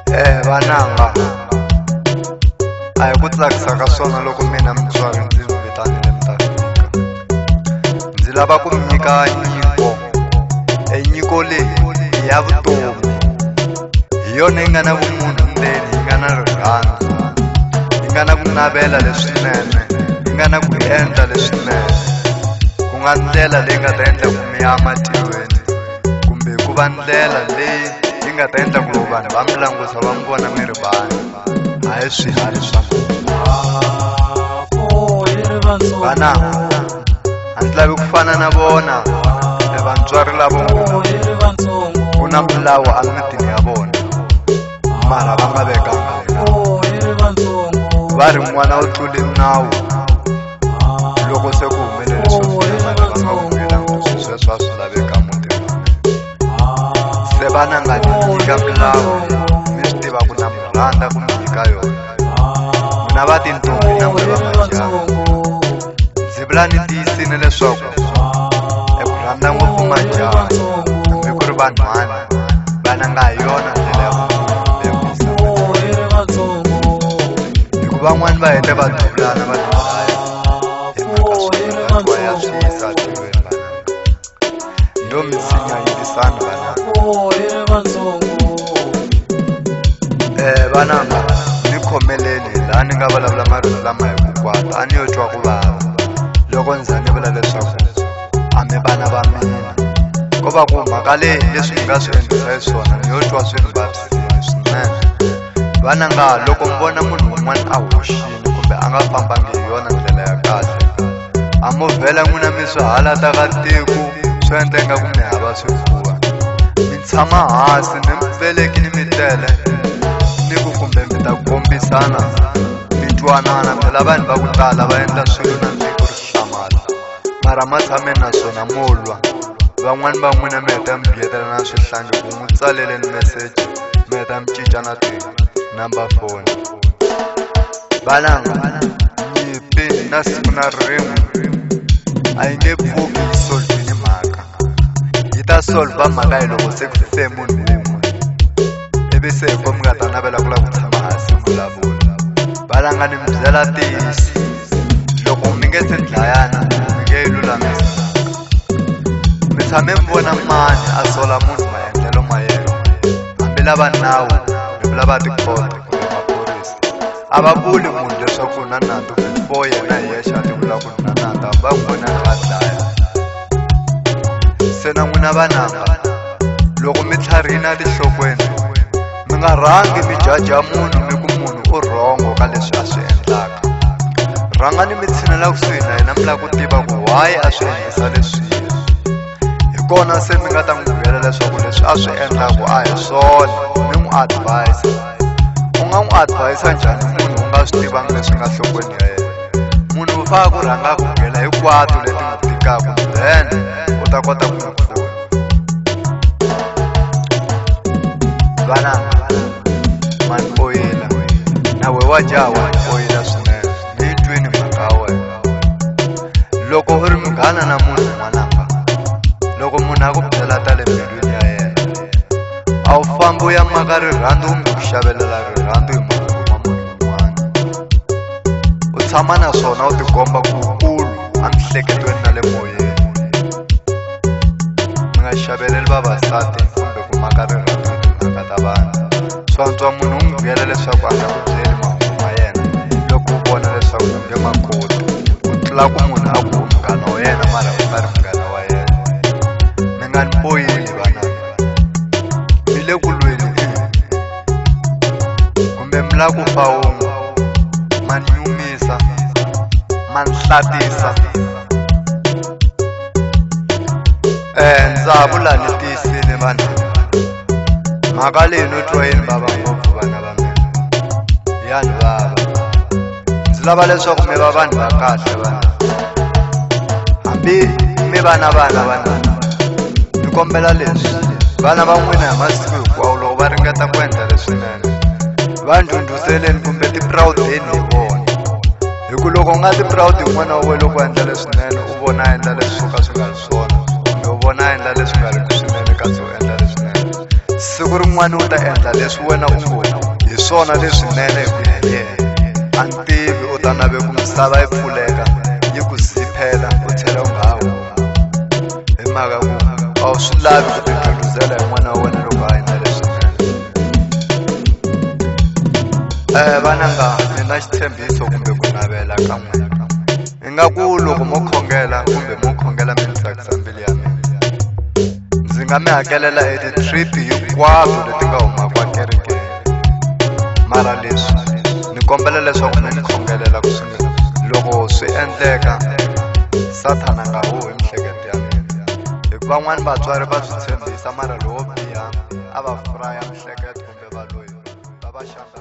Vananga a hi ku tsakisa ka swona loko mina mutswari ndzi vitanile mi ta fika. Ndzi lava ku mi nyika nyiko, nyiko leyi ya vutomi, hi yona yi nga na vumunhu ndzeni, yi nga na rirhandzu, yi nga na ku navela leswinene, yi nga na ku endla leswinene. Ku nga ndlela leyi nga ta endla ku mi ya matilweni, kumbe ku va ndlela leyi yi nga ta endla ku vanhu va mi langusa va mi vona mi ri vanhu, hayi swiharhi swa vana. A ndzi lavi ku fana na vona vatswari lavo ku na milawu emitini ya vona, mara va nga vekanga va ri n'wana u tlule nawu loko se ku humelele swo va nga vuyelangi sweswo a swi laveka mutini. Se vana nga ni nyika milawu mi swi tiva ku na mi rhandza ku mi nyika yona. Mina va tintombi na n'we va majaha ndzi vula ni tiyisini leswaku eku rhandza ngopfu majaha hambi ku ri vanhwana vana nga hi yona ndlela ya hikuva van'wani va hete va duvulana va duvulaya ya swi yisa tilweni vananga. Ndo mi sinya yilisani vananga, ni khomeleni laha ni nga vulavula marito lama hi ku kwata. A ni yo twa ku vava loko ndza ni vula leswaku a mi vana va mina, ko va ku mhaka leyi leswi mi nga swi endlisa hi swona ni yo twa swi ni vavisile swinene. Vananga, loko mi vona munhu un'wana a hoxile kumbe a nga fambangi hi yona ndlela ya kahle, a mo vhela n'wina mi swi halata ka tiko swi endla ingaku mi hava swifuva. Mi tshama hansi ni mi veleki ni mi tele ni ku kumbe mi ta kombisana mi twanana, phela vanhu va ku tala va endla swilo na tiko ri hlamala, mara ma tshameni naswona mo lwa. Van'wani va n'wina mi heta mi biyetela na swihlangi ku n'wi tsaleleni meseji, mi heta mi cinca na ti-number phone. Vananga, nyimpi na siku na rin'we a yi nge pfuki yi solvini mhaka, yi ta solva mhaka hi loko se ku fe munhu wun'we, ivi se hi ko mi nga ta navela ku lava ku tshama hansi mi vulavula. Valanga, ni mi byela tiyisi, loko mi nge se dlayana mi nge yi lulamisa. Mi tshame mi vona mani a sola munhu maendlelo ma yena, hambi lava nawu ni vula va tikhoto kumbe maphorisa a va vuli munhu leswaku na nandzu before yena hi yexe a ti vula ku na nandzu va n'wi vona a dlaya. Se na n'wina vananga, loko mi tlharihina tinhlokweni mi nga rhangi mi jaja munhu mi ku munhu u rhongo ka leswi a swi endlaka. Rhangani mi tshinela kusuhi na yena mi lava ku tiva ku why a swi endlisa leswiya, hi kona se mi nga ta n'wi byela leswaku leswi a swi endlaku a hi swona, mi n'wi advise. U nga n'wi advise njhani munhu u nga swi tivangi leswi nga nhlokweni ya yena? Munhu u faka ku rhanga ku byela hinkwato leti n'wi tikaku, then u ta kota ku n'wi pfuna. Vananga, mani oyila na we wa jaha wa oyila swinene, ni twini mhaka ya wena. Loko u ri munghana na munhu n'wananga, loko munhu a ku byela ta le mbilwini ya yena, a wu fambi u ya maka rirhandzu kumbe ku xavelela rirhandzu hi munhu un'wana. U tshama na swona u tikomba ku kulu emiehleketweni na le moyeni. Mi nga xaveleli vavasati kumbe ku maka rirhandzu hi timhaka ta vanhu. Swi antswa munhu u n'wi byela leswaku a nga ku byeli mahungu ma yena loko u vona leswaku u nge ma koti, ku tlula ku munhu a ku munghana wa yena mara u nga ri munghana wa yena. Mi nga ni boyili vananga, mi le ku lweni kumbe mi lava ku fa wun'we, ma ni nyumisa, ma ni hlatisa. Ndza vula ni tiyisile vananga, mhaka leyi no twa yini vava ngopfu vana va mina, ya ni vava. Ndzi lava leswaku mi va vanhu va kahle vananga, hambi mi vana vananga. Ni kombela leswi vana va n'wina hi masiku hinkwawo loko va ringeta ku endla leswinene, va ndhundhuseleni kumbe ti-proud-eni hi vona. Hi ku loko u nga ti-proud hi n'wana wa wena loko endla leswinene, u vona a endla leswi swo ka swi nga ri swona, kumbe u vona a endla leswi nga ri swinene kasi u endla leswinene, siku siku rin'wana u ta endla leswi wena u ngo hi swona leswinene hi ku ya hi yena a ni tivi u ta nave ku misava yi pfuleka yi ku ziphela u tlhela u nga ha humi hi mhaka ku a wu swi lavi ku tindluluzela hi n'wana wa wena loko a yi na leswinene vananga mina xitshembiso kumbe ku navela ka n'wina ingaku loko mo khongela kumbe mo khongela mi tsakisa mbilu ya mina ndzi nga mi hakelela ti-trip hinkwato leti nga humaka kerekeni mara leswi ni kombela leswaku mi ni khongelela ku sungula loko swi endleka Sathana nga huhi mihleketo ya mina hikuva van'wani vatswari va swi tshembisa mara lowo biha a va fraya mihleketo kumbe va loyi va va xanga